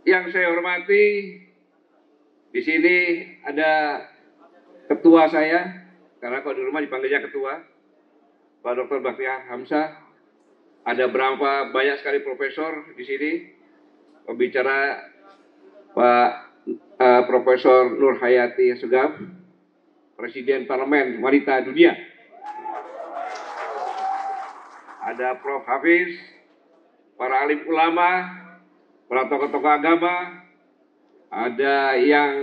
Yang saya hormati, di sini ada ketua saya, karena kalau di rumah dipanggilnya ketua, Pak Dr. Baktiar Hamzah. Ada berapa banyak sekali profesor di sini, pembicara Pak Profesor Nur Hayati Assegaf, Presiden Parlemen Wanita Dunia. Ada Prof. Hafiz, para alim ulama, para tokoh-tokoh agama, ada yang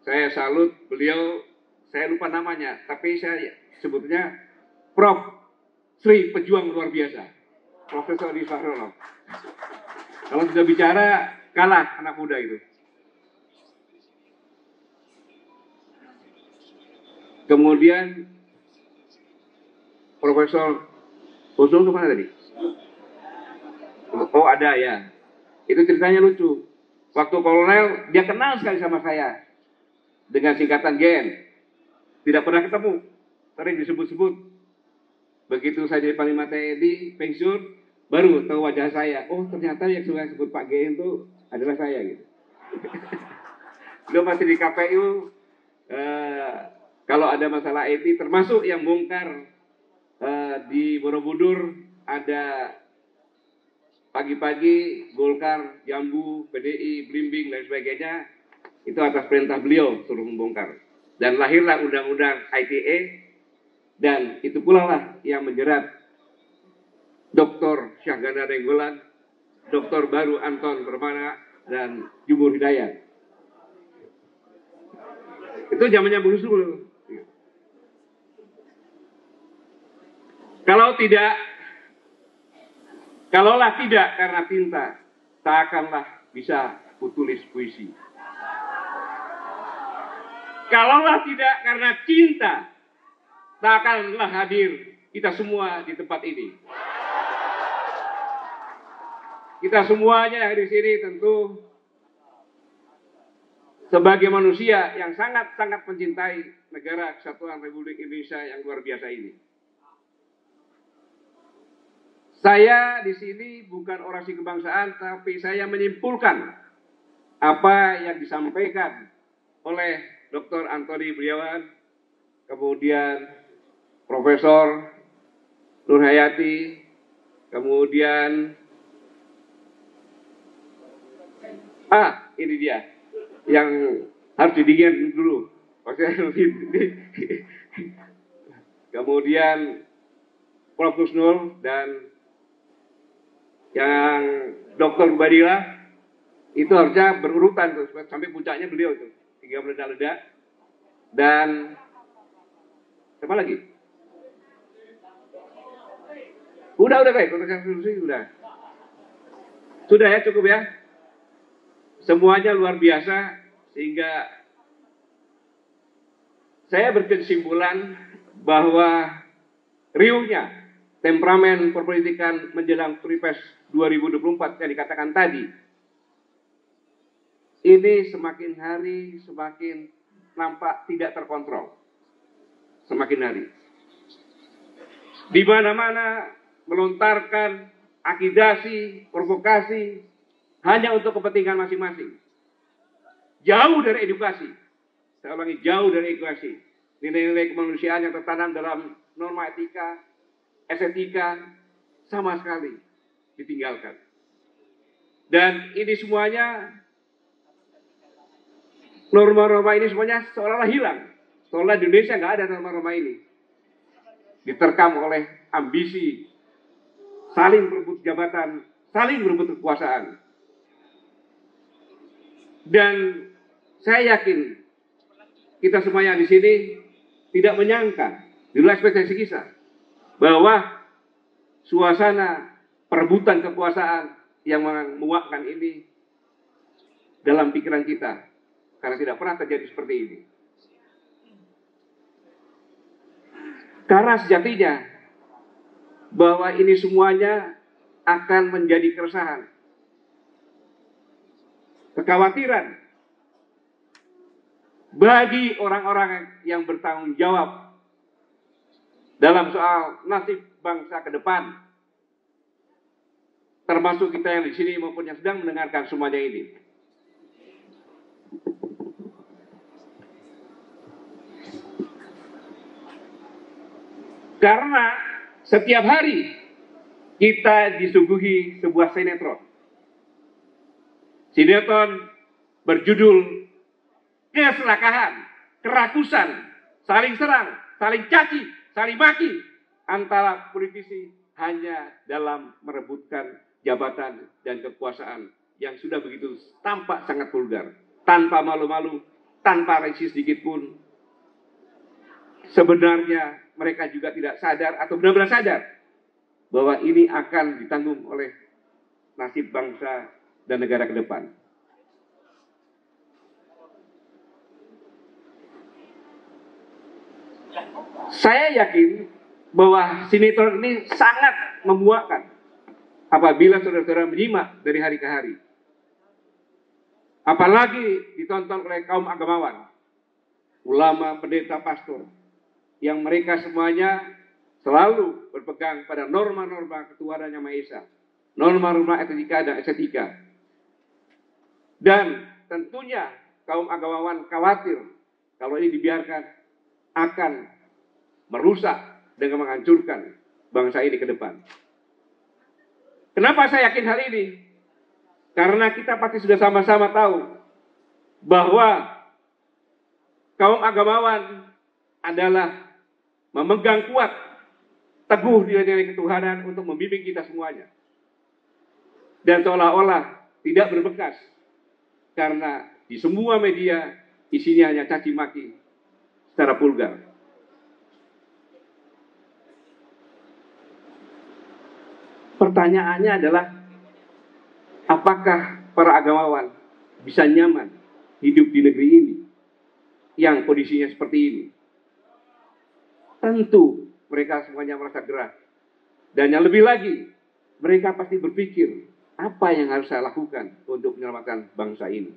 saya salut, beliau, saya lupa namanya, tapi saya sebutnya Prof. Sri Pejuang luar biasa, Profesor Adi Fahrullah. Kalau sudah bicara, kalah anak muda itu. Kemudian Profesor Usul kemana tadi? Oh ada ya. Itu ceritanya lucu. Waktu kolonel, dia kenal sekali sama saya. Dengan singkatan GN. Tidak pernah ketemu. Sering disebut-sebut. Begitu saya jadi Panglima TNI, pensiun, baru tahu wajah saya. Oh ternyata yang suka sebut Pak GN itu adalah saya gitu. Beliau masih di KPU. Kalau ada masalah IT, termasuk yang bongkar di Borobudur, ada pagi-pagi Golkar, Jambu, PDI, Blimbing, dan sebagainya, itu atas perintah beliau suruh membongkar. Dan lahirlah Undang-Undang ITE, dan itu pula lah yang menjerat Dr. Syahganda Nainggolan, Dr. Baru Anton Permana, dan Jumur Hidayat. Itu zamannya Bung Sul. Kalaulah tidak karena tinta, tak akanlah bisa kutulis puisi. Kalaulah tidak karena cinta, tak akanlah hadir kita semua di tempat ini. Kita semuanya yang di sini tentu sebagai manusia yang sangat-sangat mencintai negara Kesatuan Republik Indonesia yang luar biasa ini. Saya di sini bukan orasi kebangsaan, tapi saya menyimpulkan apa yang disampaikan oleh Dr. Antoni Budiawan, kemudian Profesor Nur Hayati, kemudian ini dia yang harus didingin dulu. Kemudian Prof. Kusnul dan yang Dr. Badila, itu harusnya berurutan tuh, sampai puncaknya beliau itu 3 meledak-ledak. Dan siapa lagi? Udah baik, udah. Sudah ya, cukup ya. Semuanya luar biasa, sehingga saya berkesimpulan bahwa riuhnya temperamen perpolitikan menjelang Pilpres 2024 yang dikatakan tadi, ini semakin hari semakin nampak tidak terkontrol. Semakin hari. Di mana-mana melontarkan akidasi, provokasi, hanya untuk kepentingan masing-masing. Jauh dari edukasi. Saya ulangi, jauh dari edukasi. Nilai-nilai kemanusiaan yang tertanam dalam norma etika, estetika, sama sekali ditinggalkan. Dan ini semuanya, norma-norma ini semuanya seolah-olah hilang. Seolah di Indonesia nggak ada norma-norma ini. Diterkam oleh ambisi, saling berebut jabatan, saling berebut kekuasaan. Dan saya yakin kita semuanya di sini tidak menyangka, di luar ekspektasi kita, bahwa suasana perebutan kekuasaan yang menguakkan ini dalam pikiran kita, karena tidak pernah terjadi seperti ini. Karena sejatinya bahwa ini semuanya akan menjadi keresahan, kekhawatiran bagi orang-orang yang bertanggung jawab dalam soal nasib bangsa ke depan, termasuk kita yang di sini maupun yang sedang mendengarkan semuanya ini. Karena setiap hari kita disuguhi sebuah sinetron. Sinetron berjudul keserakahan, kerakusan, saling serang, saling caci, saling maki antara politisi hanya dalam merebutkan jabatan dan kekuasaan yang sudah begitu tampak sangat vulgar, tanpa malu-malu, tanpa rasis sedikit pun. Sebenarnya mereka juga tidak sadar atau benar-benar sadar bahwa ini akan ditanggung oleh nasib bangsa dan negara ke depan. Saya yakin bahwa sinetron ini sangat memuakkan apabila saudara-saudara menyimak dari hari ke hari. Apalagi ditonton oleh kaum agamawan, ulama, pendeta, pastor, yang mereka semuanya selalu berpegang pada norma-norma ketuhanan Yang Maha Esa, norma-norma etika dan estetika. Dan tentunya kaum agamawan khawatir kalau ini dibiarkan akan merusak dan menghancurkan bangsa ini ke depan. Kenapa saya yakin hal ini? Karena kita pasti sudah sama-sama tahu bahwa kaum agamawan adalah memegang kuat teguh nilai-nilai ketuhanan untuk membimbing kita semuanya. Dan seolah-olah tidak berbekas karena di semua media isinya hanya caci maki secara vulgar. Pertanyaannya adalah, apakah para agamawan bisa nyaman hidup di negeri ini yang kondisinya seperti ini? Tentu mereka semuanya merasa gerah. Dan yang lebih lagi, mereka pasti berpikir, apa yang harus saya lakukan untuk menyelamatkan bangsa ini?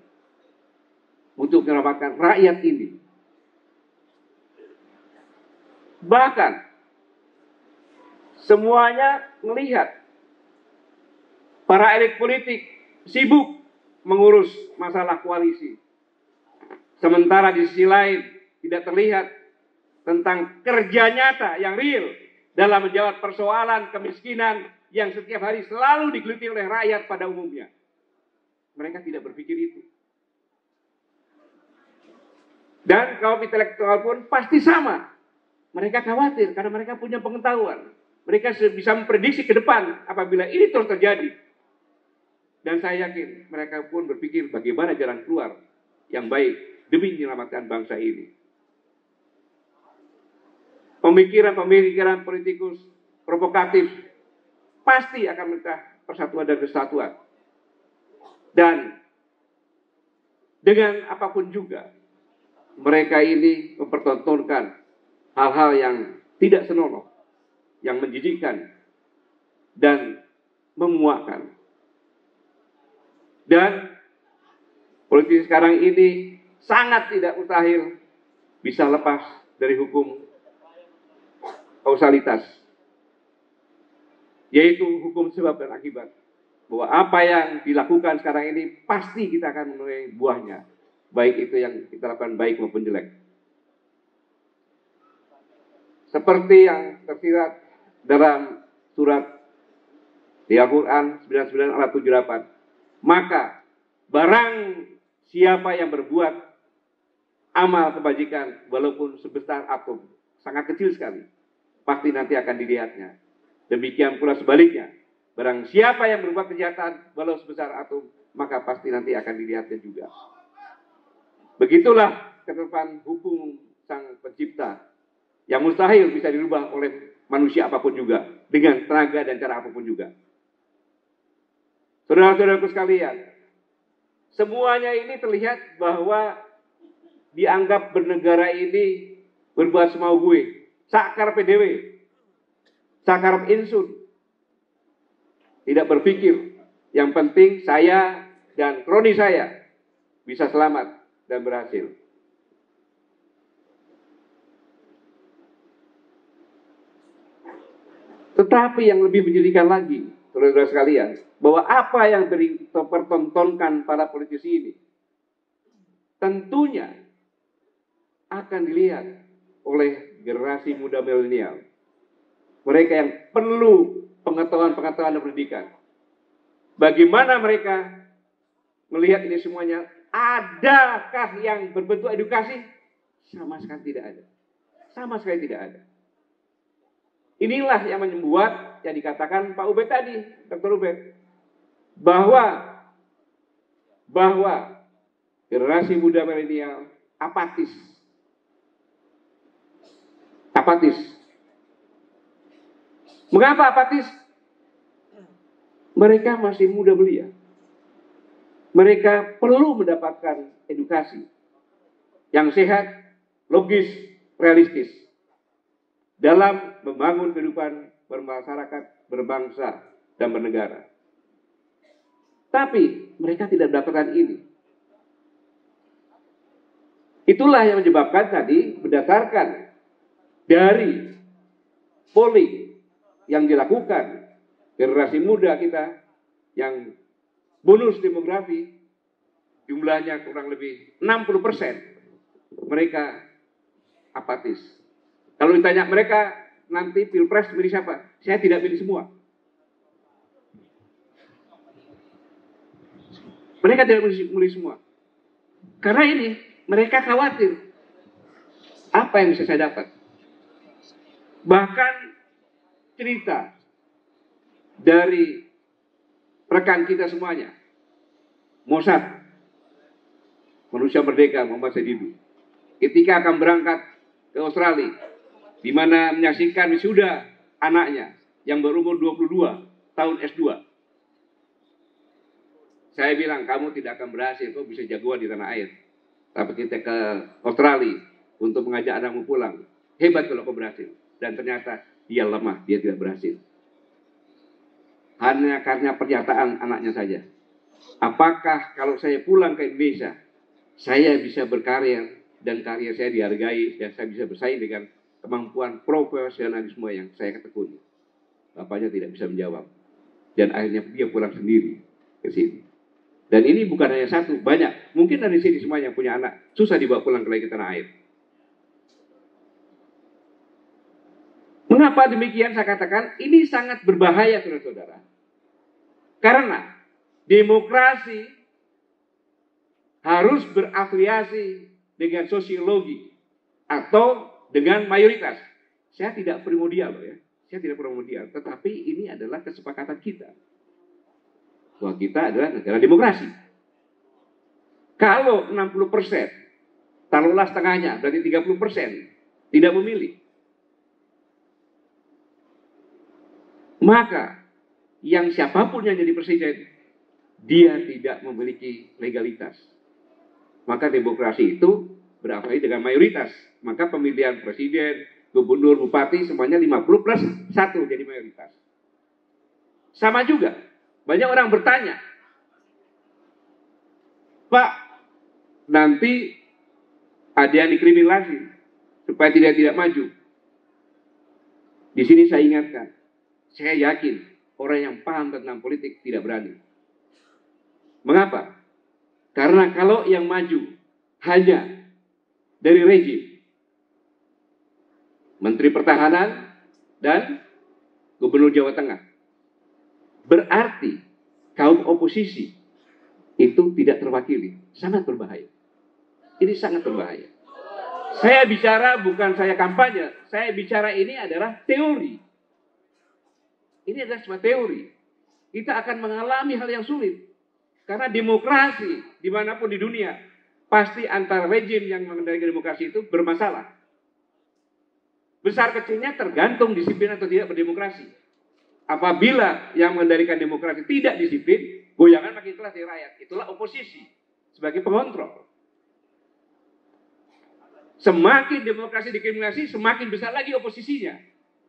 Untuk menyelamatkan rakyat ini. Bahkan, semuanya melihat para elit politik sibuk mengurus masalah koalisi. Sementara di sisi lain tidak terlihat tentang kerja nyata yang real dalam menjawab persoalan kemiskinan yang setiap hari selalu digeluti oleh rakyat pada umumnya. Mereka tidak berpikir itu. Dan kaum intelektual pun pasti sama. Mereka khawatir karena mereka punya pengetahuan. Mereka bisa memprediksi ke depan apabila ini terus terjadi. Dan saya yakin mereka pun berpikir bagaimana jalan keluar yang baik demi menyelamatkan bangsa ini. Pemikiran-pemikiran politikus provokatif pasti akan minta persatuan dan kesatuan. Dan dengan apapun juga, mereka ini mempertontonkan hal-hal yang tidak senonoh, yang menjijikkan dan memuakkan. Dan politisi sekarang ini sangat tidak mustahil bisa lepas dari hukum kausalitas, yaitu hukum sebab dan akibat. Bahwa apa yang dilakukan sekarang ini pasti kita akan menuai buahnya, baik itu yang kita lakukan baik maupun jelek. Seperti yang tersirat dalam surat di Al-Quran 99 ayat 78. Maka barang siapa yang berbuat amal kebajikan walaupun sebesar atom, sangat kecil sekali, pasti nanti akan dilihatnya. Demikian pula sebaliknya, barang siapa yang berbuat kejahatan walau sebesar atom, maka pasti nanti akan dilihatnya juga. Begitulah ketetapan hukum Sang Pencipta yang mustahil bisa dirubah oleh manusia apapun juga, dengan tenaga dan cara apapun juga. Saudara-saudaraku sekalian, semuanya ini terlihat bahwa dianggap bernegara ini berbuat semau gue, sakar PDW, sakar insun. Tidak berpikir, yang penting saya dan kroni saya bisa selamat dan berhasil. Tetapi yang lebih menyedihkan lagi, saudara-saudara sekalian, bahwa apa yang dipertontonkan para politisi ini tentunya akan dilihat oleh generasi muda milenial. Mereka yang perlu pengetahuan-pengetahuan dan pendidikan. Bagaimana mereka melihat ini semuanya? Adakah yang berbentuk edukasi? Sama sekali tidak ada. Sama sekali tidak ada. Inilah yang membuat yang dikatakan Pak Ubed tadi, Dr. Ubed, bahwa generasi muda milenial apatis. Mengapa apatis? Mereka masih muda belia. Mereka perlu mendapatkan edukasi yang sehat, logis, realistis dalam membangun kehidupan bermasyarakat, berbangsa, dan bernegara. Tapi mereka tidak mendapatkan ini. Itulah yang menyebabkan tadi berdasarkan dari polling yang dilakukan generasi muda kita yang bonus demografi jumlahnya kurang lebih 60%, mereka apatis. Kalau ditanya mereka nanti pilpres milih siapa? Saya tidak pilih semua. Mereka tidak milih semua. Karena ini mereka khawatir apa yang bisa saya dapat. Bahkan cerita dari rekan kita semuanya, Mossad, manusia merdeka Muhammad Sadidu, ketika akan berangkat ke Australia, di mana menyaksikan wisuda anaknya yang berumur 22 tahun S2. Saya bilang, kamu tidak akan berhasil, kau bisa jagoan di tanah air. Tapi kita ke Australia untuk mengajak anakmu pulang. Hebat kalau kau berhasil. Dan ternyata dia lemah, dia tidak berhasil. Hanya karena pernyataan anaknya saja. Apakah kalau saya pulang ke Indonesia, saya bisa berkarya dan karya saya dihargai dan saya bisa bersaing dengan kemampuan profesionalisme yang saya tekuni? Bapaknya tidak bisa menjawab. Dan akhirnya dia pulang sendiri ke sini. Dan ini bukan hanya satu, banyak. Mungkin dari sini semuanya punya anak, susah dibawa pulang ke tanah air. Mengapa demikian saya katakan? Ini sangat berbahaya, saudara-saudara. Karena demokrasi harus berafiliasi dengan sosiologi atau dengan mayoritas. Saya tidak primordial loh ya. Saya tidak primordial. Tetapi ini adalah kesepakatan kita. Bahwa kita adalah negara demokrasi. Kalau 60%, taruhlah setengahnya, berarti 30% tidak memilih. Maka yang siapapun yang jadi presiden, dia tidak memiliki legalitas. Maka demokrasi itu berafiliasi dengan mayoritas. Maka pemilihan presiden, gubernur, bupati semuanya 50+1 jadi mayoritas. Sama juga, banyak orang bertanya, Pak, nanti ada yang dikriminalisasi supaya tidak maju. Di sini saya ingatkan, saya yakin orang yang paham tentang politik tidak berani. Mengapa? Karena kalau yang maju hanya dari rejim, Menteri Pertahanan dan Gubernur Jawa Tengah, berarti kaum oposisi itu tidak terwakili. Sangat berbahaya. Ini sangat berbahaya. Saya bicara bukan saya kampanye, saya bicara ini adalah teori. Ini adalah sebuah teori. Kita akan mengalami hal yang sulit. Karena demokrasi dimanapun di dunia, pasti antara rejim yang mengendalikan demokrasi itu bermasalah. Besar kecilnya tergantung disiplin atau tidak berdemokrasi. Apabila yang mengendalikan demokrasi tidak disiplin, goyangan makin keras dari rakyat. Itulah oposisi sebagai pengontrol. Semakin demokrasi dikriminalisasi, semakin besar lagi oposisinya.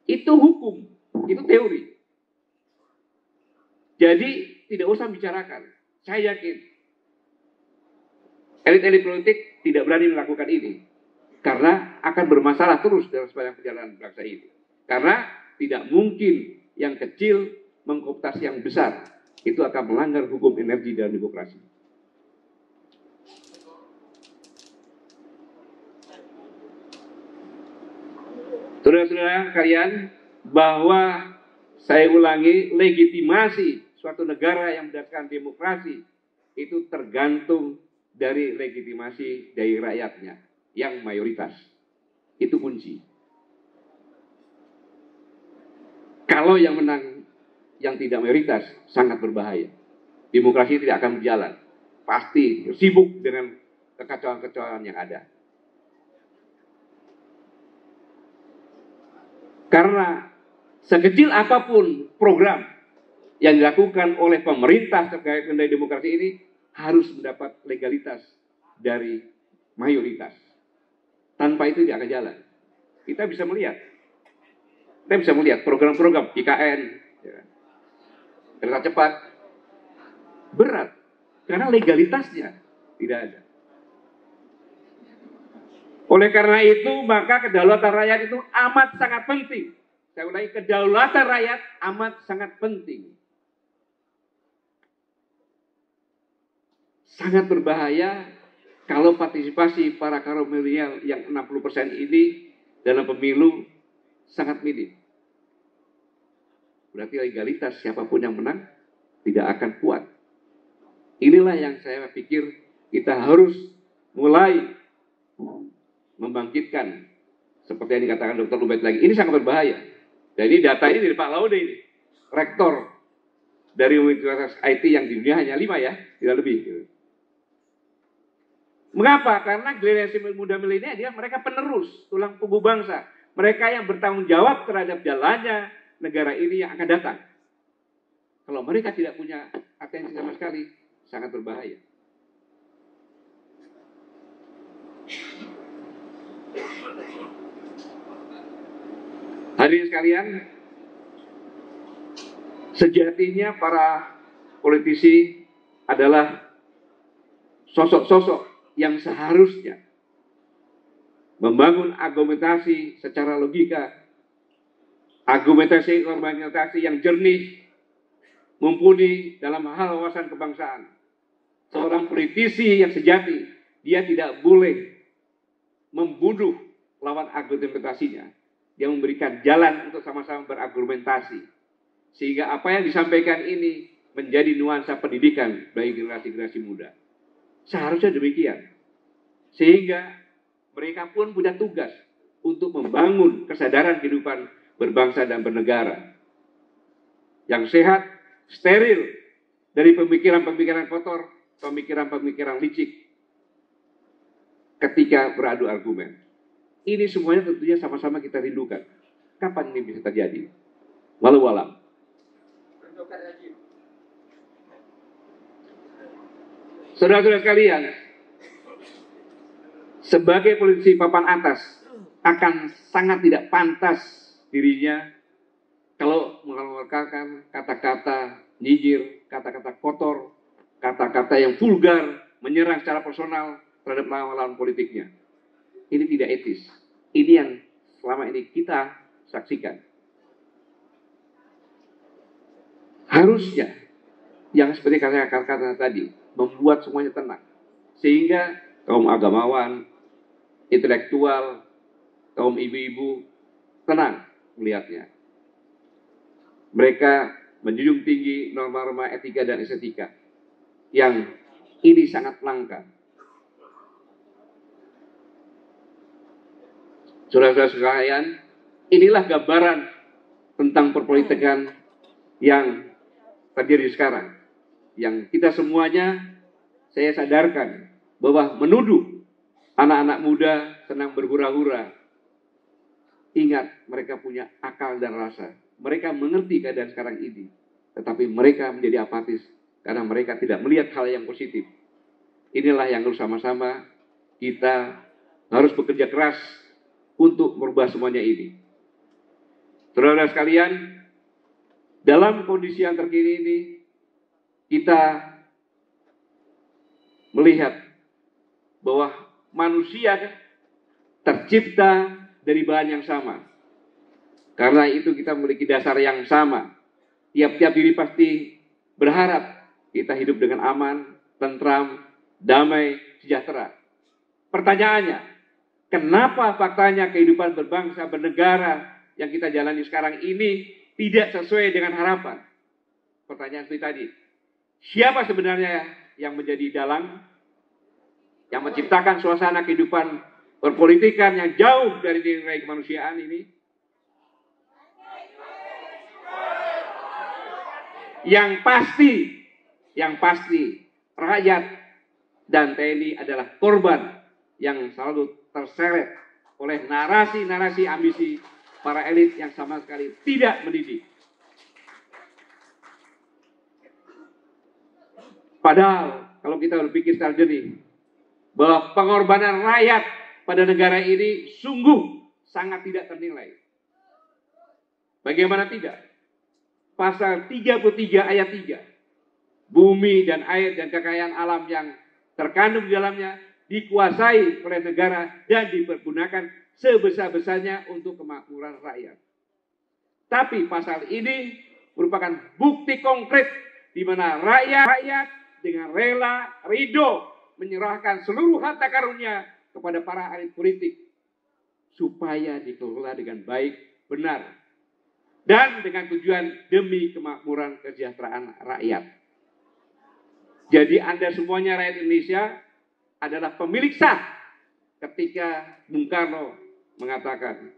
Itu hukum, itu teori. Jadi tidak usah bicarakan. Saya yakin elit-elit politik tidak berani melakukan ini. Karena akan bermasalah terus dalam sepanjang perjalanan bangsa ini. Karena tidak mungkin yang kecil mengkooptasi yang besar. Itu akan melanggar hukum energi dalam demokrasi. Saudara-saudara kalian, bahwa saya ulangi, legitimasi suatu negara yang berdasarkan demokrasi itu tergantung dari legitimasi dari rakyatnya yang mayoritas. Itu kunci. Kalau yang menang yang tidak mayoritas sangat berbahaya. Demokrasi tidak akan berjalan. Pasti sibuk dengan kekacauan-kekacauan yang ada. Karena sekecil apapun program yang dilakukan oleh pemerintah terkait dengan demokrasi ini harus mendapat legalitas dari mayoritas. Tanpa itu tidak akan jalan. Kita bisa melihat program-program IKN, ya, kereta cepat, berat karena legalitasnya tidak ada. Oleh karena itu, maka kedaulatan rakyat itu amat sangat penting. Saya ulangi, kedaulatan rakyat amat sangat penting. Sangat berbahaya kalau partisipasi para kaum milenial yang 60% ini dalam pemilu sangat minim. Berarti legalitas siapapun yang menang tidak akan kuat. Inilah yang saya pikir kita harus mulai membangkitkan, seperti yang dikatakan Dr. Ubaid lagi. Ini sangat berbahaya. Jadi data ini dari Pak Laude ini, rektor dari Universitas IT yang di dunia hanya 5 ya, tidak lebih. Mengapa? Karena generasi muda milenial dia mereka penerus, tulang punggung bangsa. Mereka yang bertanggung jawab terhadap jalannya negara ini yang akan datang. Kalau mereka tidak punya atensi sama sekali, sangat berbahaya. Hadirin sekalian, sejatinya para politisi adalah sosok-sosok yang seharusnya membangun argumentasi secara logika, argumentasi yang jernih, mumpuni dalam hal wawasan kebangsaan. Seorang politisi yang sejati, dia tidak boleh membunuh lawan argumentasinya. Dia memberikan jalan untuk sama-sama berargumentasi. Sehingga apa yang disampaikan ini menjadi nuansa pendidikan bagi generasi-generasi muda. Seharusnya demikian. Sehingga mereka pun punya tugas untuk membangun kesadaran kehidupan berbangsa dan bernegara. Yang sehat, steril dari pemikiran-pemikiran kotor, pemikiran-pemikiran licik ketika beradu argumen. Ini semuanya tentunya sama-sama kita rindukan. Kapan ini bisa terjadi? Walau alam. Saudara-saudara sekalian, sebagai politisi papan atas akan sangat tidak pantas dirinya kalau mengeluarkan kata-kata nyinyir, kata-kata kotor, kata-kata yang vulgar, menyerang secara personal terhadap lawan-lawan politiknya. Ini tidak etis. Ini yang selama ini kita saksikan. Harusnya yang seperti kata-kata tadi membuat semuanya tenang, sehingga kaum agamawan, intelektual, kaum ibu-ibu tenang melihatnya. Mereka menjunjung tinggi norma-norma etika dan estetika yang ini sangat langka. Saudara-saudara sekalian, inilah gambaran tentang perpolitikan yang terjadi sekarang. Yang kita semuanya, saya sadarkan bahwa menuduh anak-anak muda senang berhura-hura. Ingat, mereka punya akal dan rasa. Mereka mengerti keadaan sekarang ini. Tetapi mereka menjadi apatis karena mereka tidak melihat hal yang positif. Inilah yang harus sama-sama kita harus bekerja keras untuk merubah semuanya ini. Saudara sekalian, dalam kondisi yang terkini ini, kita melihat bahwa manusia tercipta dari bahan yang sama. Karena itu kita memiliki dasar yang sama. Tiap-tiap diri pasti berharap kita hidup dengan aman, tentram, damai, sejahtera. Pertanyaannya, Kenapa faktanya kehidupan berbangsa, bernegara yang kita jalani sekarang ini tidak sesuai dengan harapan? Pertanyaan seperti tadi. Siapa sebenarnya yang menjadi dalang, yang menciptakan suasana kehidupan perpolitikan yang jauh dari nilai kemanusiaan ini? Yang pasti, rakyat dan TNI adalah korban yang selalu terseret oleh narasi-narasi ambisi para elit yang sama sekali tidak mendidik. Padahal kalau kita berpikir secara jernih bahwa pengorbanan rakyat pada negara ini sungguh sangat tidak ternilai. Bagaimana tidak? Pasal 33 ayat 3. Bumi dan air dan kekayaan alam yang terkandung di dalamnya dikuasai oleh negara dan dipergunakan sebesar-besarnya untuk kemakmuran rakyat. Tapi pasal ini merupakan bukti konkret di mana rakyat dengan rela, ridho menyerahkan seluruh harta karunia kepada para elit politik supaya dikelola dengan baik, benar, dan dengan tujuan demi kemakmuran kesejahteraan rakyat. Jadi Anda semuanya rakyat Indonesia adalah pemilik sah ketika Bung Karno mengatakan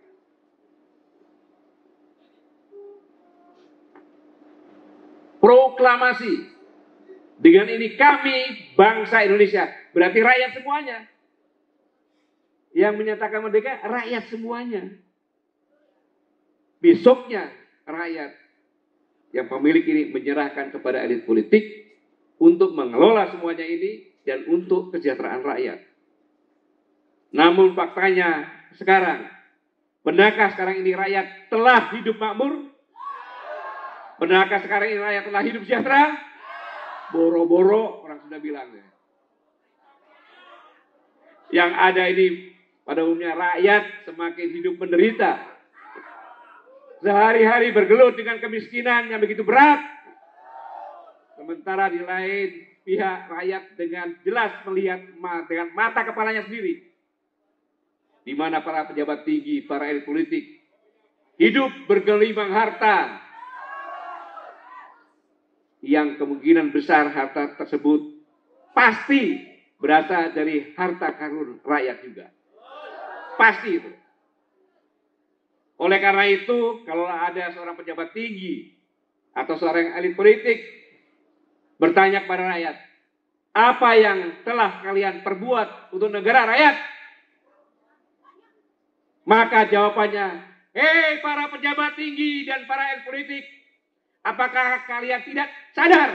proklamasi, dengan ini kami bangsa Indonesia, berarti rakyat semuanya. Yang menyatakan merdeka rakyat semuanya. Besoknya rakyat yang pemilik ini menyerahkan kepada elit politik untuk mengelola semuanya ini dan untuk kesejahteraan rakyat. Namun faktanya sekarang, benarkah sekarang ini rakyat telah hidup makmur? Benarkah sekarang ini rakyat telah hidup sejahtera? Boro-boro orang sudah bilang. Yang ada ini pada umumnya rakyat semakin hidup menderita. Sehari-hari bergelut dengan kemiskinan yang begitu berat. Sementara di lain pihak rakyat dengan jelas melihat dengan mata kepalanya sendiri, di mana para pejabat tinggi, para elit politik hidup bergelimang harta, yang kemungkinan besar harta tersebut pasti berasal dari harta karun rakyat juga. Pasti itu. Oleh karena itu, kalau ada seorang pejabat tinggi atau seorang elit politik bertanya kepada rakyat, apa yang telah kalian perbuat untuk negara rakyat? Maka jawabannya, hei para pejabat tinggi dan para elit politik, apakah kalian tidak sadar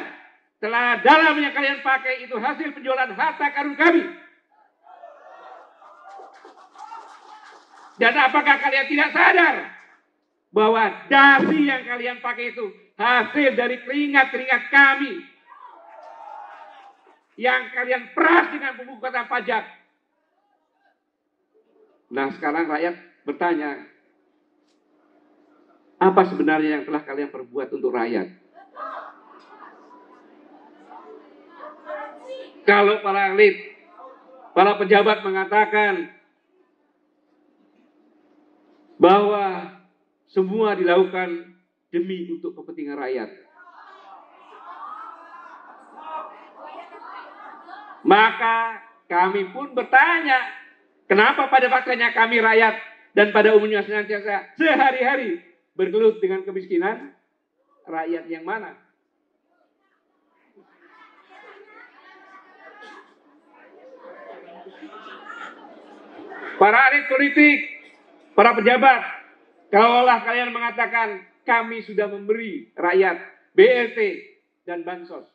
telah dalam yang kalian pakai itu hasil penjualan harta karun kami? Dan apakah kalian tidak sadar bahwa dasi yang kalian pakai itu hasil dari keringat-keringat kami yang kalian peras dengan pemungutan pajak? Nah, sekarang rakyat bertanya, apa sebenarnya yang telah kalian perbuat untuk rakyat? Kalau para elit, para pejabat mengatakan bahwa semua dilakukan demi untuk kepentingan rakyat, maka kami pun bertanya, kenapa pada faktanya kami rakyat dan pada umumnya senantiasa sehari-hari bergelut dengan kemiskinan? Rakyat yang mana? Para elit politik, para pejabat, kalaulah kalian mengatakan kami sudah memberi rakyat BLT dan bansos,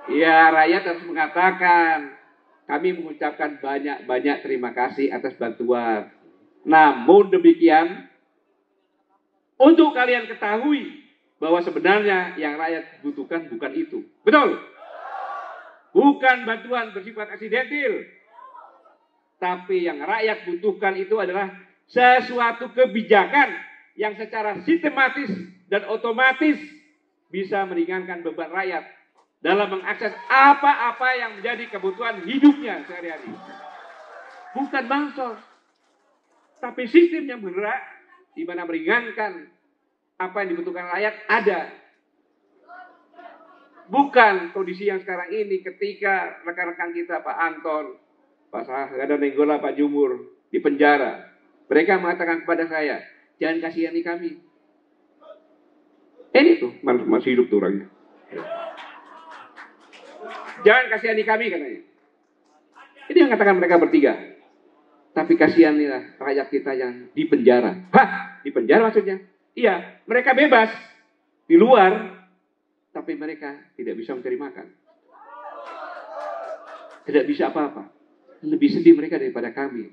ya rakyat harus mengatakan kami mengucapkan banyak-banyak terima kasih atas bantuan. Namun demikian, untuk kalian ketahui bahwa sebenarnya yang rakyat butuhkan bukan itu. Betul? Bukan bantuan bersifat aksidенtil. Tapi yang rakyat butuhkan itu adalah sesuatu kebijakan yang secara sistematis dan otomatis bisa meringankan beban rakyat dalam mengakses apa-apa yang menjadi kebutuhan hidupnya sehari-hari. Bukan bansos, tapi sistem yang bergerak di mana meringankan apa yang dibutuhkan rakyat ada. Bukan kondisi yang sekarang ini ketika rekan-rekan kita Pak Anton, Pak Sahada Nenggola, Pak Jumur di penjara. Mereka mengatakan kepada saya, jangan kasihani kami. Ini tuh masih hidup tuh orangnya. Jangan kasihani kami katanya. Ini yang katakan mereka bertiga. Tapi kasihanilah rakyat kita yang di penjara. Hah? Di penjara maksudnya? Iya, mereka bebas di luar. Tapi mereka tidak bisa mencari makan. Tidak bisa apa-apa. Lebih sedih mereka daripada kami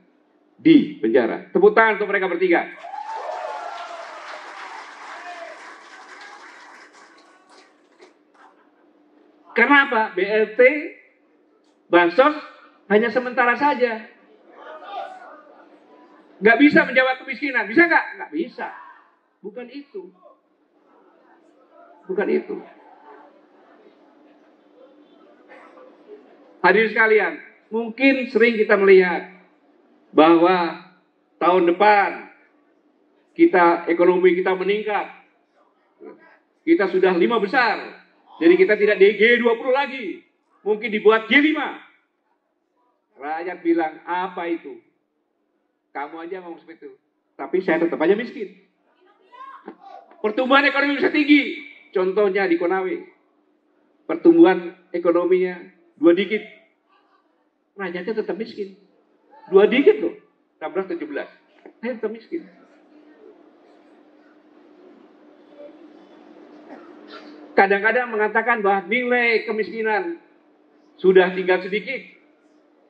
di penjara. Tepuk tangan untuk mereka bertiga. Karena apa? BLT, bansos hanya sementara saja. Gak bisa menjawab kemiskinan. Bisa gak? Gak bisa. Bukan itu. Bukan itu. Hadirin sekalian, mungkin sering kita melihat bahwa tahun depan ekonomi kita meningkat. Kita sudah 5 besar. Jadi kita tidak di G20 lagi. Mungkin dibuat G5. Rakyat bilang, apa itu? Kamu aja ngomong seperti itu. Tapi saya tetap aja miskin. Pertumbuhan ekonomi bisa tinggi. Contohnya di Konawe. Pertumbuhan ekonominya 2 digit. Rakyatnya tetap miskin. 2 digit loh. 16-17. Saya tetap miskin. Kadang-kadang mengatakan bahwa nilai kemiskinan sudah tinggal sedikit.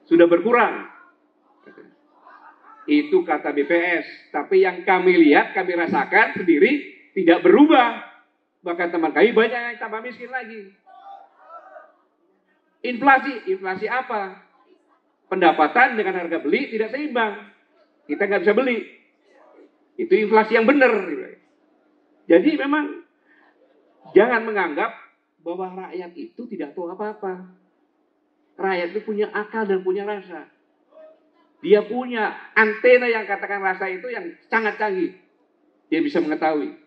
Sudah berkurang. Itu kata BPS. Tapi yang kami lihat, kami rasakan sendiri tidak berubah. Bahkan teman kami banyak yang tambah miskin lagi. Inflasi apa? Pendapatan dengan harga beli tidak seimbang. Kita nggak bisa beli. Itu inflasi yang benar. Jadi memang jangan menganggap bahwa rakyat itu tidak tahu apa-apa. Rakyat itu punya akal dan punya rasa. Dia punya antena yang katakan rasa itu yang sangat canggih. Dia bisa mengetahui.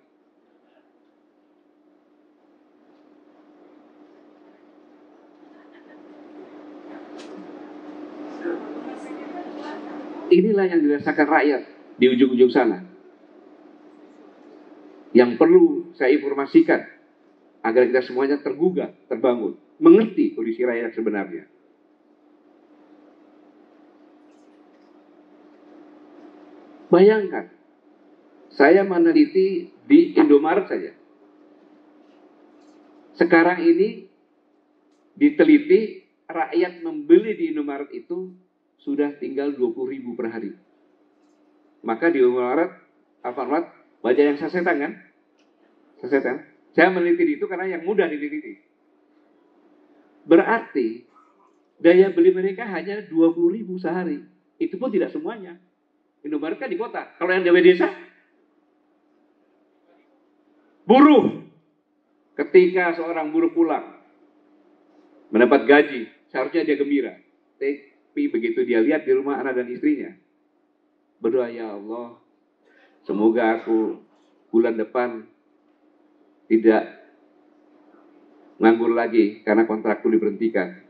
Inilah yang dirasakan rakyat di ujung-ujung sana. Yang perlu saya informasikan agar kita semuanya tergugah, terbangun, mengerti kondisi rakyat sebenarnya. Bayangkan, saya meneliti di Indomaret saja. Sekarang ini diteliti rakyat membeli di Indomaret itu sudah tinggal 20.000 per hari. Maka di Indomaret, Alfamart, banyak yang sasetan kan? Sasetan. Saya meneliti itu karena yang mudah diteliti. Berarti daya beli mereka hanya 20.000 sehari. Itu pun tidak semuanya. Indomaret kan di kota. Kalau yang di desa, buruh. Ketika seorang buruh pulang, mendapat gaji, seharusnya dia gembira. Tapi begitu dia lihat di rumah anak dan istrinya, berdoa, ya Allah, semoga aku bulan depan tidak nganggur lagi karena kontrakku diberhentikan.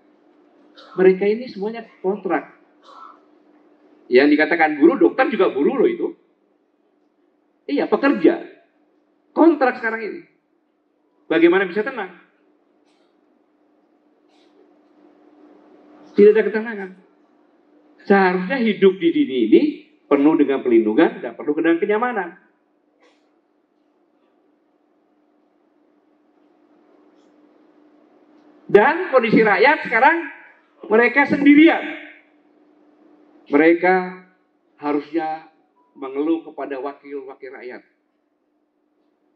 Mereka ini semuanya kontrak. Yang dikatakan buruh, dokter juga buruh loh itu. Iya, pekerja. Kontrak sekarang ini. Bagaimana bisa tenang? Tidak ada ketenangan. Seharusnya hidup di dunia ini penuh dengan pelindungan dan penuh dengan kenyamanan. Dan kondisi rakyat sekarang mereka sendirian. Mereka harusnya mengeluh kepada wakil-wakil rakyat.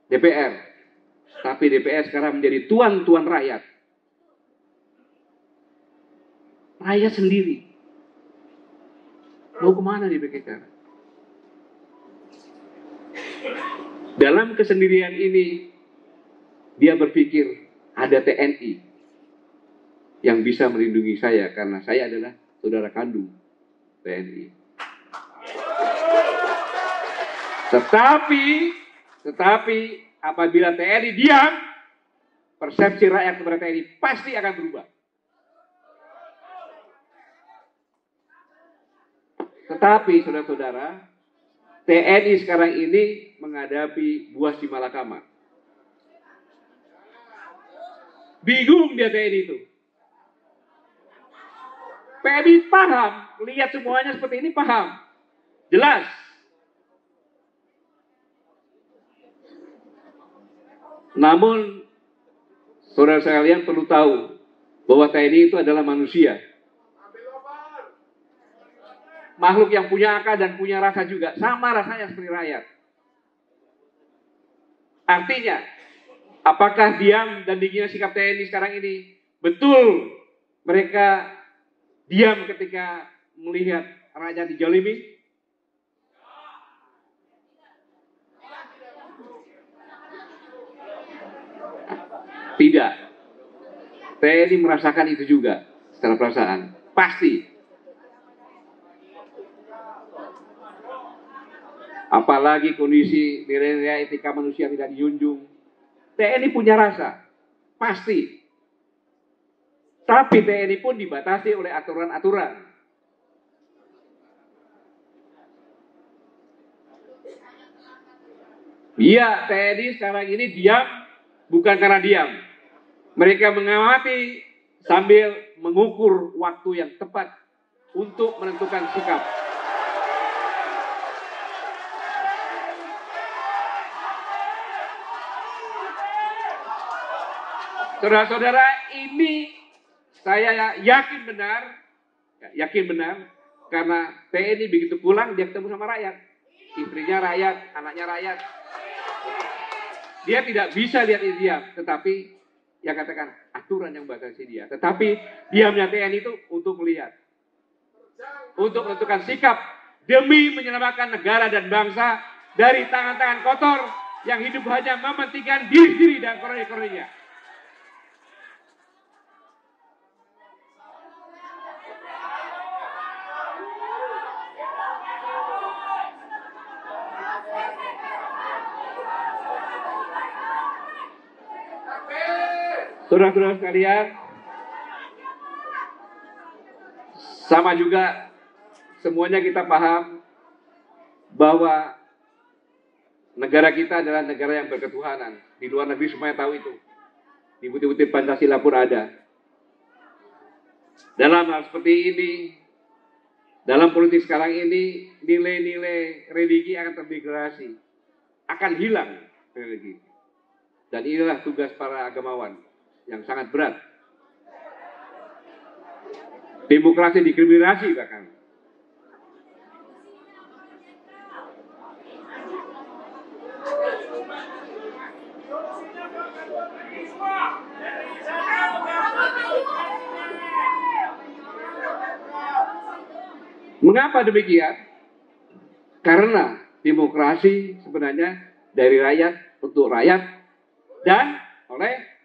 DPR. Tapi DPR sekarang menjadi tuan-tuan rakyat. Rakyat sendiri. Mau kemana di BKK? Dalam kesendirian ini, dia berpikir ada TNI. yang bisa melindungi saya karena saya adalah saudara kandung TNI. Tetapi apabila TNI diam, persepsi rakyat kepada TNI pasti akan berubah. Tetapi saudara-saudara, TNI sekarang ini menghadapi buas di malakama. Bingung dia TNI itu. TNI paham, lihat semuanya seperti ini paham. Jelas. Namun, saudara sekalian perlu tahu bahwa TNI itu adalah manusia. Makhluk yang punya akal dan punya rasa juga. Sama rasanya seperti rakyat. Artinya, apakah diam dan dinginnya sikap TNI sekarang ini? Betul mereka diam ketika melihat rakyat dijolimi? Tidak. TNI merasakan itu juga secara perasaan. Pasti. Apalagi kondisi nilai-nilai etika manusia tidak dijunjung. TNI punya rasa. Pasti. Tapi TNI pun dibatasi oleh aturan-aturan. Iya, TNI sekarang ini diam bukan karena diam. Mereka mengamati sambil mengukur waktu yang tepat untuk menentukan sikap. Saudara-saudara, ini saya yakin benar, karena TNI begitu pulang dia ketemu sama rakyat, istrinya rakyat, anaknya rakyat. Dia tidak bisa lihat ini diam, tetapi ya katakan aturan yang batasi dia. Tetapi diamnya TNI itu untuk melihat, untuk menentukan sikap demi menyelamatkan negara dan bangsa dari tangan-tangan kotor yang hidup hanya mementingkan diri sendiri dan kroni-kroninya. Saudara-saudara sekalian, sama juga semuanya kita paham bahwa negara kita adalah negara yang berketuhanan. Di luar negeri semuanya tahu itu. Di butir-butir Pancasila pun ada. Dalam hal seperti ini, dalam politik sekarang ini, nilai-nilai religi akan terdegradasi. Akan hilang religi. Dan inilah tugas para agamawan yang sangat berat. Demokrasi dikriminasi bahkan. Mengapa demikian? Karena demokrasi sebenarnya dari rakyat untuk rakyat dan oleh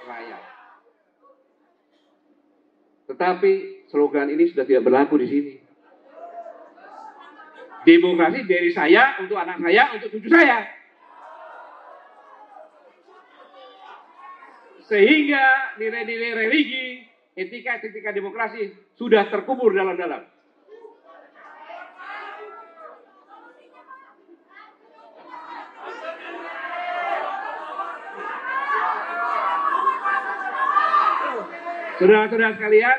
rakyat. Tetapi slogan ini sudah tidak berlaku di sini. Demokrasi dari saya untuk anak saya, untuk cucu saya. Sehingga nilai-nilai religi, etika demokrasi sudah terkubur dalam-dalam. Saudara-saudara sekalian,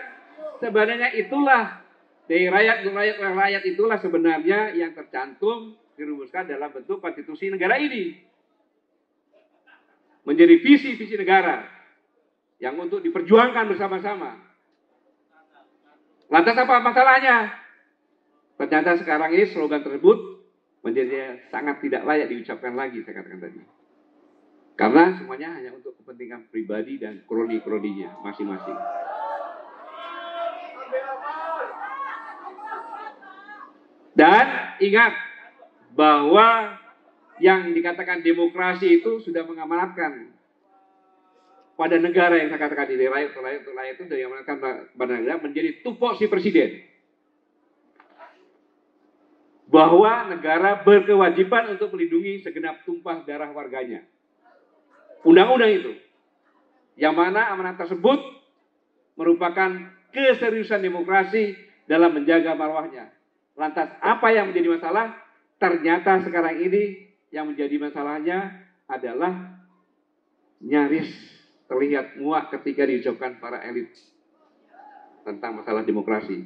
sebenarnya itulah dari rakyat itulah sebenarnya yang tercantum dirumuskan dalam bentuk konstitusi negara ini. Menjadi visi-visi negara yang untuk diperjuangkan bersama-sama. Lantas apa masalahnya? Ternyata sekarang ini slogan tersebut menjadi sangat tidak layak diucapkan lagi, saya katakan tadi. Karena semuanya hanya untuk kepentingan pribadi dan kroni-kroninya masing-masing. Dan ingat bahwa yang dikatakan demokrasi itu sudah mengamanatkan pada negara yang saya katakan ini, rakyat itu dari yang menekan pada negara menjadi tupoksi presiden. Bahwa negara berkewajiban untuk melindungi segenap tumpah darah warganya. Undang-undang itu, yang mana amanat tersebut merupakan keseriusan demokrasi dalam menjaga marwahnya. Lantas apa yang menjadi masalah? Ternyata sekarang ini yang menjadi masalahnya adalah nyaris terlihat muak ketika diucapkan para elit tentang masalah demokrasi.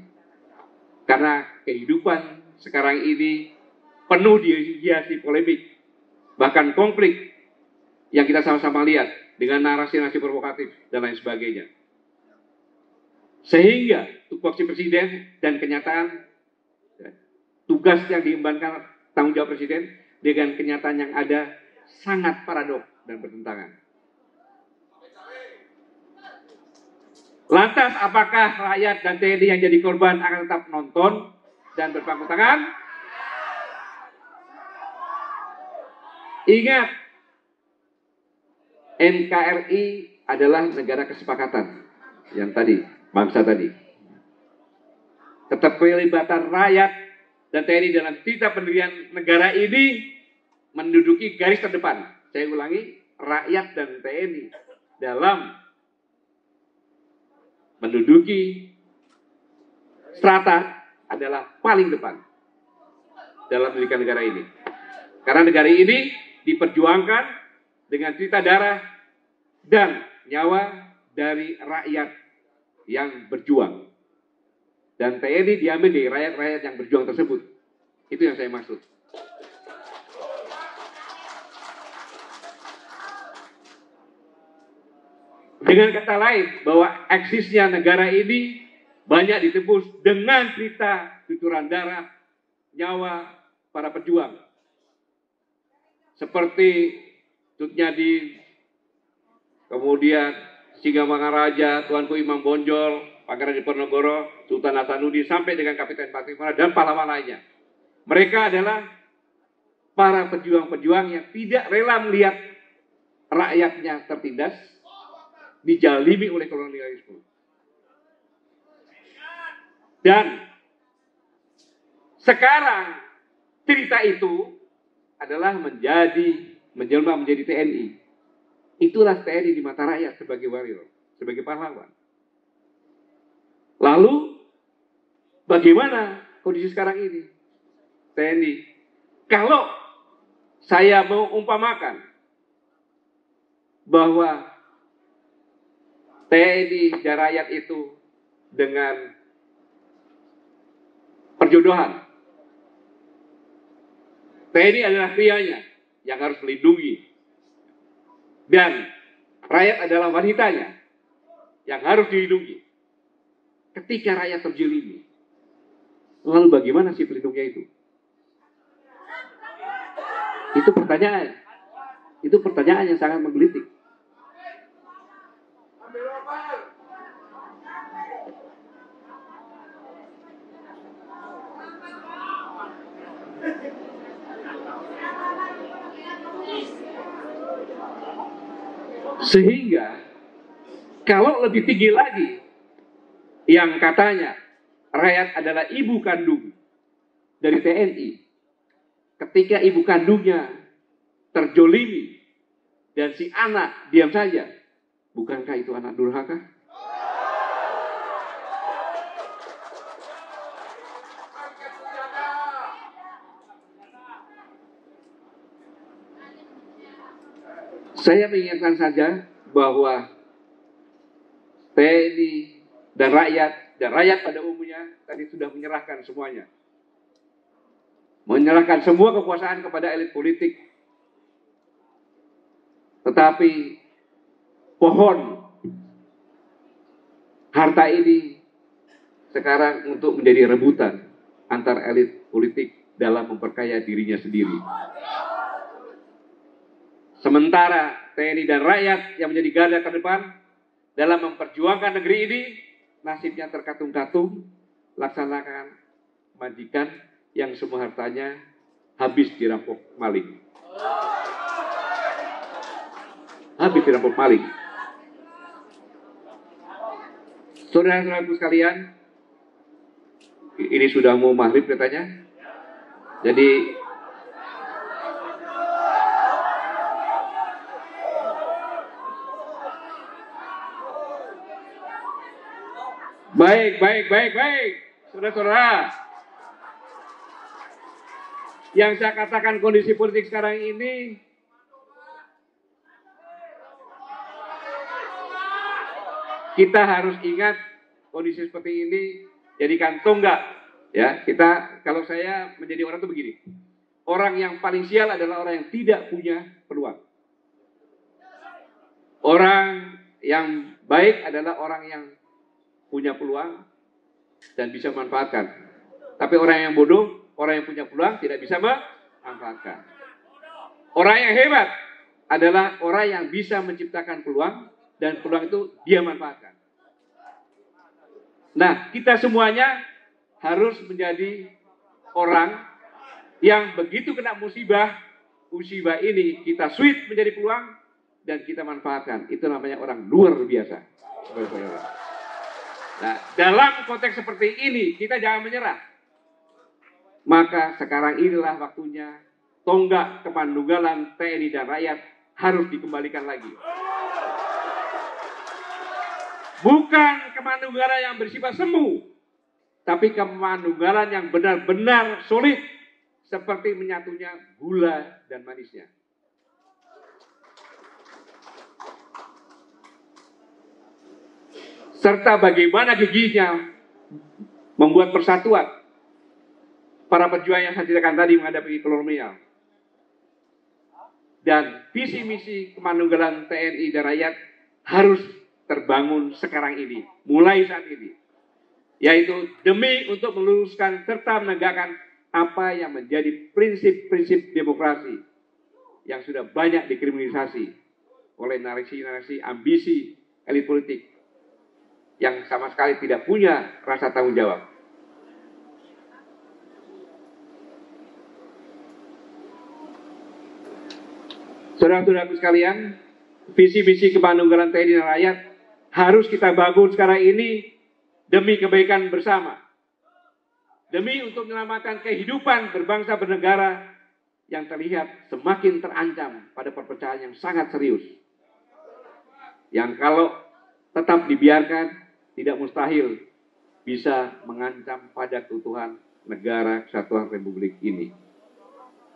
Karena kehidupan sekarang ini penuh dihiasi polemik, bahkan konflik yang kita sama-sama lihat dengan narasi-narasi provokatif dan lain sebagainya. Sehingga tupoksi presiden dan kenyataan tugas yang diembankan tanggung jawab presiden dengan kenyataan yang ada sangat paradok dan bertentangan. Lantas apakah rakyat dan TNI yang jadi korban akan tetap nonton dan berpangku tangan? Ingat, NKRI adalah negara kesepakatan yang tadi, bangsa tadi. Keterlibatan rakyat dan TNI dalam tita pendirian negara ini menduduki garis terdepan. Saya ulangi, rakyat dan TNI dalam menduduki strata adalah paling depan dalam mendirikan negara ini. Karena negara ini diperjuangkan dengan tita darah dan nyawa dari rakyat yang berjuang. Dan TNI diambil dari rakyat-rakyat yang berjuang tersebut. Itu yang saya maksud. Dengan kata lain, bahwa eksisnya negara ini banyak ditebus dengan cerita cucuran darah, nyawa para pejuang. Seperti Tut Nyadin, kemudian Singa Mangaraja, Tuanku Imam Bonjol, Pangeran Diponegoro, Sultan Hasanuddin, sampai dengan Kapiten Patimura dan pahlawan lainnya. Mereka adalah para pejuang-pejuang yang tidak rela melihat rakyatnya tertindas, dijalimi oleh kolonialisme. Dan sekarang cerita itu adalah menjelma menjadi TNI. Itulah TNI di mata rakyat sebagai warrior, sebagai pahlawan. Lalu bagaimana kondisi sekarang ini? TNI. Kalau saya mau umpamakan bahwa TNI dan rakyat itu dengan perjodohan. TNI adalah prianya yang harus melindungi. Dan rakyat adalah wanitanya yang harus dilindungi. Ketika rakyat terjelimi, lalu bagaimana si pelindungnya itu? Itu pertanyaan. Itu pertanyaan yang sangat menggelitik. Sehingga kalau lebih tinggi lagi yang katanya rakyat adalah ibu kandung dari TNI, ketika ibu kandungnya terjolimi dan si anak diam saja, bukankah itu anak durhaka? Saya mengingatkan saja bahwa TNI dan rakyat pada umumnya tadi sudah menyerahkan semuanya. Menyerahkan semua kekuasaan kepada elit politik. Tetapi pohon harta ini sekarang untuk menjadi rebutan antar elit politik dalam memperkaya dirinya sendiri. Sementara TNI dan rakyat yang menjadi garda terdepan dalam memperjuangkan negeri ini, nasibnya terkatung-katung, laksanakan majikan yang semua hartanya habis dirampok maling. Habis dirampok maling. Saudara-saudaraku sekalian, ini sudah mau maghrib katanya. Jadi baik, saudara-saudara. Yang saya katakan kondisi politik sekarang ini kita harus ingat kondisi seperti ini jadikan tonggak ya. Kita, kalau saya menjadi orang itu begini. Orang yang paling sial adalah orang yang tidak punya peluang. Orang yang baik adalah orang yang punya peluang dan bisa memanfaatkan. Tapi orang yang bodoh, orang yang punya peluang tidak bisa memanfaatkan. Orang yang hebat adalah orang yang bisa menciptakan peluang dan peluang itu dia manfaatkan. Nah, kita semuanya harus menjadi orang yang begitu kena musibah ini kita switch menjadi peluang dan kita manfaatkan. Itu namanya orang luar biasa. Nah, dalam konteks seperti ini kita jangan menyerah. Maka sekarang inilah waktunya tonggak kemanunggalan TNI dan rakyat harus dikembalikan lagi. Bukan kemanunggalan yang bersifat semu, tapi kemanunggalan yang benar-benar solid, seperti menyatunya gula dan manisnya. Serta bagaimana giginya membuat persatuan para pejuang yang saya ceritakan tadi menghadapi kolonial. Dan visi misi kemanunggalan TNI dan rakyat harus terbangun sekarang ini, mulai saat ini. Yaitu demi untuk meluruskan serta menegakkan apa yang menjadi prinsip-prinsip demokrasi yang sudah banyak dikriminalisasi oleh narasi-narasi ambisi elit politik yang sama sekali tidak punya rasa tanggung jawab. Saudara-saudaraku sekalian, visi-visi kemanunggalan TNI dan rakyat harus kita bangun sekarang ini demi kebaikan bersama. Demi untuk menyelamatkan kehidupan berbangsa bernegara yang terlihat semakin terancam pada perpecahan yang sangat serius. Yang kalau tetap dibiarkan tidak mustahil bisa mengancam pada keutuhan negara kesatuan Republik ini.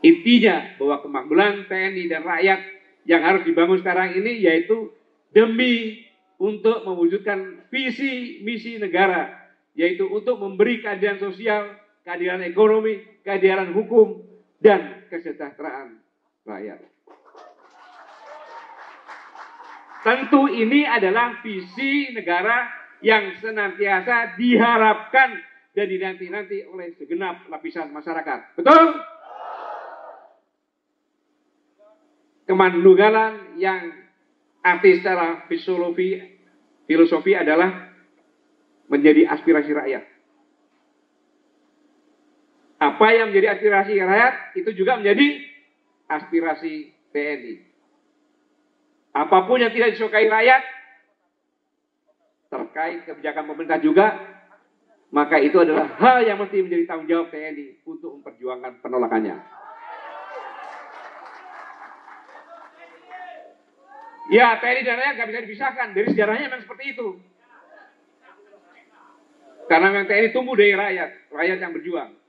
Intinya bahwa kemakmuran TNI dan rakyat yang harus dibangun sekarang ini yaitu demi untuk mewujudkan visi misi negara, yaitu untuk memberi keadilan sosial, keadilan ekonomi, keadilan hukum, dan kesejahteraan rakyat. Tentu ini adalah visi negara yang senantiasa diharapkan dan dinanti-nanti oleh segenap lapisan masyarakat. Betul? Kemanunggalan yang arti secara filosofi adalah menjadi aspirasi rakyat. Apa yang menjadi aspirasi rakyat itu juga menjadi aspirasi TNI. Apapun yang tidak disukai rakyat terkait kebijakan pemerintah juga, maka itu adalah hal yang mesti menjadi tanggung jawab TNI untuk memperjuangkan penolakannya. Ya, TNI dan rakyat nggak bisa dipisahkan. Dari sejarahnya memang seperti itu. Karena memang TNI tumbuh dari rakyat yang berjuang.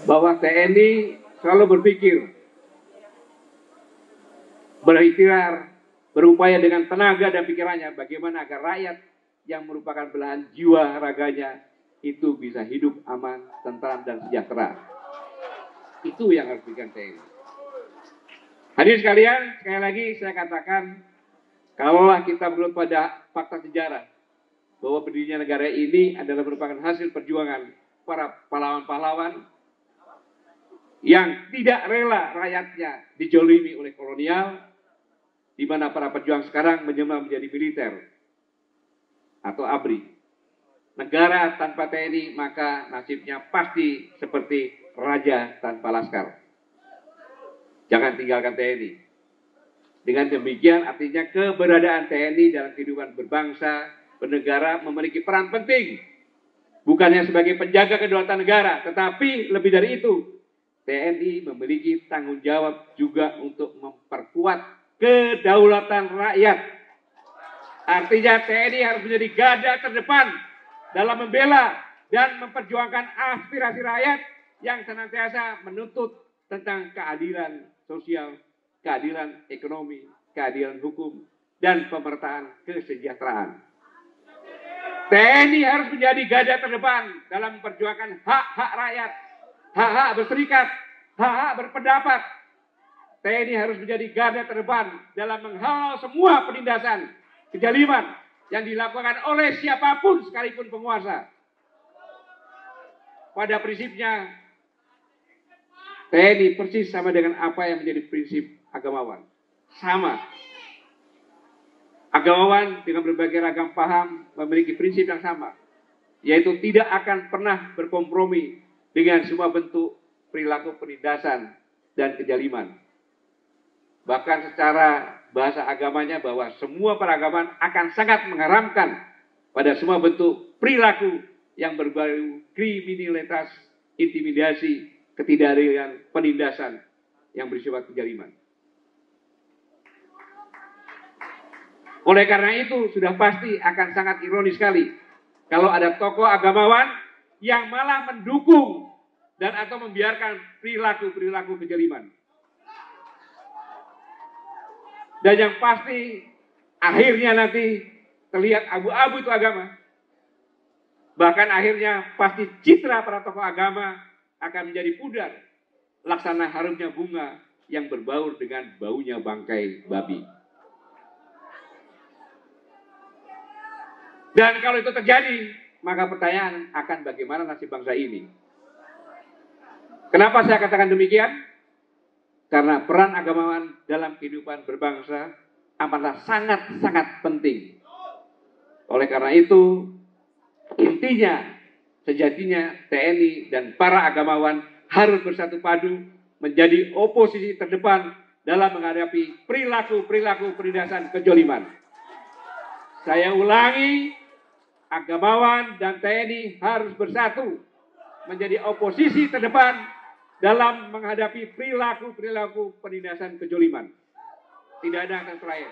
Bahwa TNI selalu berpikir, berikhtiar, berupaya dengan tenaga dan pikirannya bagaimana agar rakyat yang merupakan belahan jiwa raganya itu bisa hidup aman, tentram, dan sejahtera. Itu yang harus diberikan TNI. Hadirin sekalian, sekali lagi saya katakan, kalaulah kita menurut pada fakta sejarah bahwa berdirinya negara ini adalah merupakan hasil perjuangan para pahlawan-pahlawan yang tidak rela rakyatnya dijolimi oleh kolonial, di mana para pejuang sekarang menyamar menjadi militer atau ABRI. Negara tanpa TNI maka nasibnya pasti seperti raja tanpa laskar. Jangan tinggalkan TNI. Dengan demikian artinya keberadaan TNI dalam kehidupan berbangsa, bernegara memiliki peran penting. Bukannya sebagai penjaga kedaulatan negara, tetapi lebih dari itu, TNI memiliki tanggung jawab juga untuk memperkuat kedaulatan rakyat. Artinya TNI harus menjadi garda terdepan dalam membela dan memperjuangkan aspirasi rakyat yang senantiasa menuntut tentang keadilan sosial, keadilan ekonomi, keadilan hukum, dan pemerataan kesejahteraan. TNI harus menjadi garda terdepan dalam memperjuangkan hak-hak rakyat, hak-hak berserikat, hak-hak berpendapat. TNI harus menjadi garda terdepan dalam menghalau semua penindasan, kejaliman yang dilakukan oleh siapapun sekalipun penguasa. Pada prinsipnya, TNI persis sama dengan apa yang menjadi prinsip agamawan. Sama. Agamawan dengan berbagai ragam paham memiliki prinsip yang sama, yaitu tidak akan pernah berkompromi dengan semua bentuk perilaku penindasan dan kejaliman. Bahkan secara bahasa agamanya bahwa semua peragaman akan sangat mengharamkan pada semua bentuk perilaku yang berbau kriminalitas, intimidasi, ketidakadilan, penindasan yang bersifat kejaliman. Oleh karena itu, sudah pasti akan sangat ironis sekali kalau ada tokoh agamawan yang malah mendukung dan atau membiarkan perilaku-perilaku kejaliman. Dan yang pasti akhirnya nanti terlihat abu-abu itu agama. Bahkan akhirnya pasti citra para tokoh agama akan menjadi pudar, laksana harumnya bunga yang berbaur dengan baunya bangkai babi. Dan kalau itu terjadi, maka pertanyaan akan bagaimana nasib bangsa ini. Kenapa saya katakan demikian? Karena peran agamawan dalam kehidupan berbangsa amatlah sangat-sangat penting. Oleh karena itu, intinya, sejatinya TNI dan para agamawan harus bersatu padu menjadi oposisi terdepan dalam menghadapi perilaku-perilaku penindasan kejoliman. Saya ulangi, agamawan dan TNI harus bersatu menjadi oposisi terdepan dalam menghadapi perilaku-perilaku penindasan kejoliman. Tidak ada kata terakhir.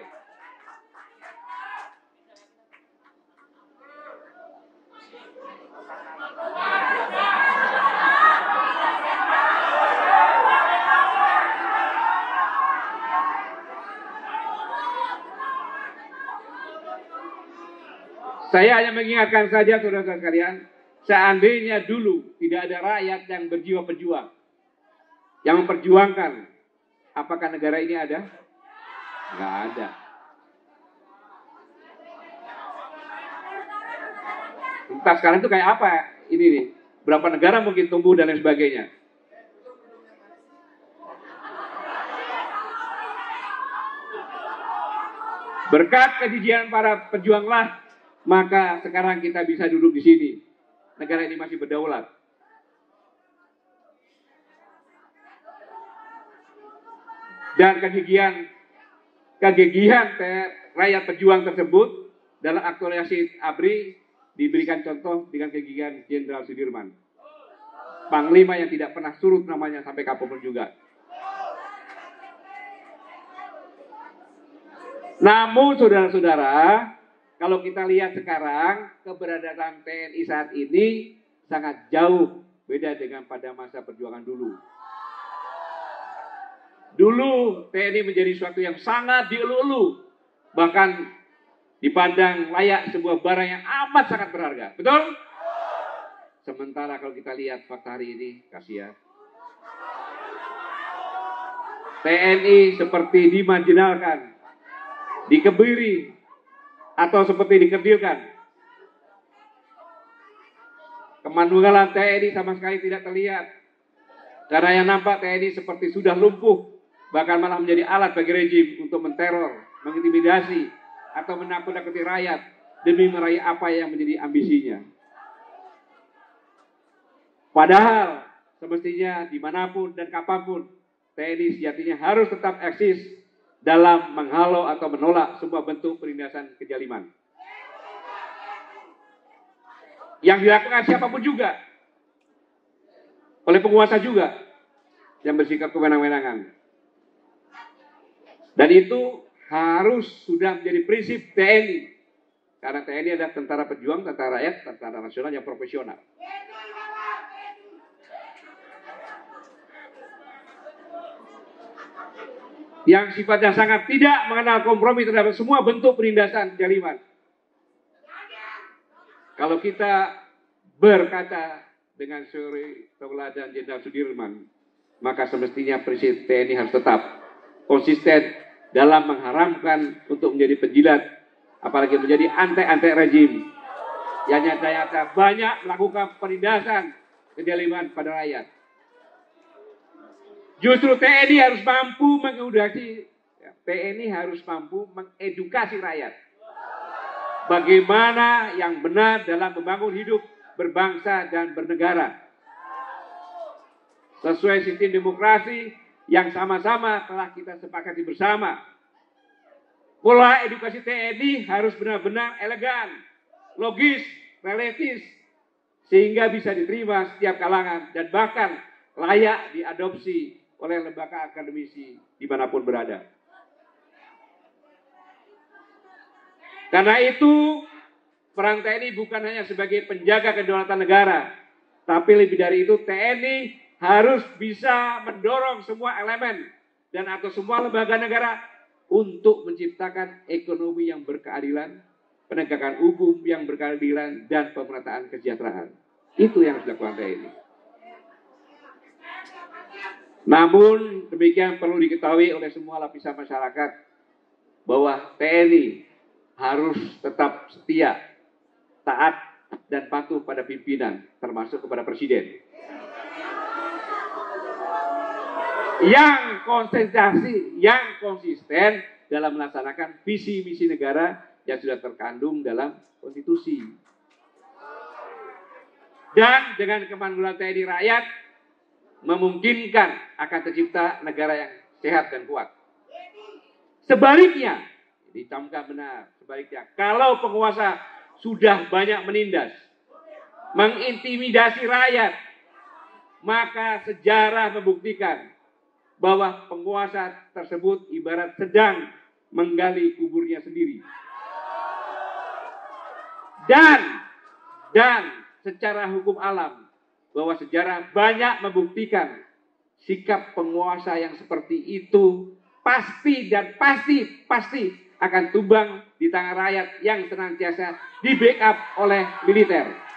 Saya hanya mengingatkan saja saudara-saudara sekalian, seandainya dulu tidak ada rakyat yang berjiwa pejuang, yang memperjuangkan, apakah negara ini ada? Nggak ada. Entah sekarang itu kayak apa ini nih, berapa negara mungkin tumbuh dan lain sebagainya. Berkat kegigihan para pejuanglah, maka sekarang kita bisa duduk di sini. Negara ini masih berdaulat. Dan kegigihan rakyat pejuang tersebut dalam aktualisasi ABRI diberikan contoh dengan kegigihan Jenderal Sudirman. Panglima yang tidak pernah surut namanya sampai kapanpun juga. Namun saudara-saudara, kalau kita lihat sekarang, keberadaan TNI saat ini sangat jauh beda dengan pada masa perjuangan dulu. Dulu TNI menjadi suatu yang sangat dielu-elu, bahkan dipandang layak sebuah barang yang amat sangat berharga. Betul? Sementara kalau kita lihat fakta hari ini, kasihan. TNI seperti dimarginalkan, dikebiri, atau seperti dikerdilkan. Kemanunggalan TNI sama sekali tidak terlihat. Karena yang nampak TNI seperti sudah lumpuh, bahkan malah menjadi alat bagi rejim untuk menteror mengintimidasi, atau menakut-nakuti rakyat demi meraih apa yang menjadi ambisinya. Padahal semestinya dimanapun dan kapanpun TNI sejatinya harus tetap eksis dalam menghalau atau menolak semua bentuk penindasan kezaliman yang dilakukan siapapun juga, oleh penguasa juga yang bersikap kewenang-wenangan. Dan itu harus sudah menjadi prinsip TNI, karena TNI adalah tentara pejuang, tentara rakyat, tentara nasional yang profesional. Yang sifatnya sangat tidak mengenal kompromi terhadap semua bentuk penindasan kezaliman. Kalau kita berkata dengan suri tauladan Jenderal Sudirman, maka semestinya prinsip TNI harus tetap konsisten dalam mengharamkan untuk menjadi penjilat, apalagi menjadi antek-antek rejim yang nyata-nyata banyak melakukan penindasan kezaliman pada rakyat. Justru TNI harus mampu mengedukasi, TNI harus mampu mengedukasi rakyat bagaimana yang benar dalam membangun hidup berbangsa dan bernegara sesuai sistem demokrasi yang sama-sama telah kita sepakati bersama. Pola edukasi TNI harus benar-benar elegan, logis, realistis, sehingga bisa diterima setiap kalangan dan bahkan layak diadopsi oleh lembaga akademisi dimanapun berada. Karena itu, peran TNI bukan hanya sebagai penjaga kedaulatan negara, tapi lebih dari itu TNI harus bisa mendorong semua elemen dan atau semua lembaga negara untuk menciptakan ekonomi yang berkeadilan, penegakan hukum yang berkeadilan, dan pemerataan kesejahteraan. Itu yang harus dilakukan TNI. Namun demikian perlu diketahui oleh semua lapisan masyarakat bahwa TNI harus tetap setia, taat, dan patuh pada pimpinan, termasuk kepada Presiden. Yang konsentrasi, yang konsisten dalam melaksanakan visi misi negara yang sudah terkandung dalam konstitusi. Dan dengan kemandulan TNI rakyat memungkinkan akan tercipta negara yang sehat dan kuat. Sebaliknya, ditambahkan benar, sebaliknya, kalau penguasa sudah banyak menindas, mengintimidasi rakyat, maka sejarah membuktikan bahwa penguasa tersebut ibarat sedang menggali kuburnya sendiri. Dan secara hukum alam, bahwa sejarah banyak membuktikan sikap penguasa yang seperti itu pasti akan tumbang di tangan rakyat yang senantiasa di backup oleh militer.